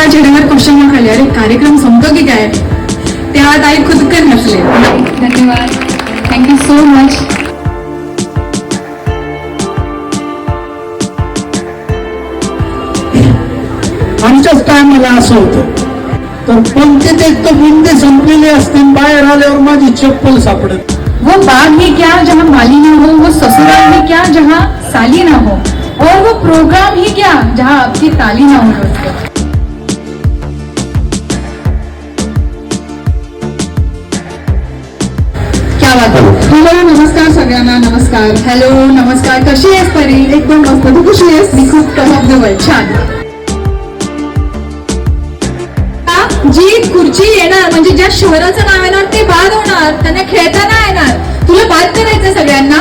चेहऱ्यावर question mark आले, अरे कार्यक्रम संपतो की काय. त्या ताई खुदकन हसले. धन्यवाद, थँक्यू सो मच. आमच्याच टायमाला असं होतं, तर पंक्तीत एक तर बुंदे संपलेले असते, बाहेर आल्यावर माझी चप्पल सापडत. वो बाग ही क्या जहाँ माली ना हो, वो ससुराल ही क्या जहाँ साली ना हो, और वो प्रोग्राम ही क्या जहाँ आपकी ताली ना हो. क्या बात आहे. हॅलो नमस्कार सगळ्यांना. नमस्कार. हॅलो नमस्कार. कशी आहेस परी? एकदम मस्त. तू कशी आहेस? मी खूप टॉप ऑफ द वर्ल्ड. छान. जी खुर्ची येणार म्हणजे ज्या शहराचं नाव येणार ते बाद होणार, त्यांना खेळता नाही येणार. तुला बाद करायचं सगळ्यांना.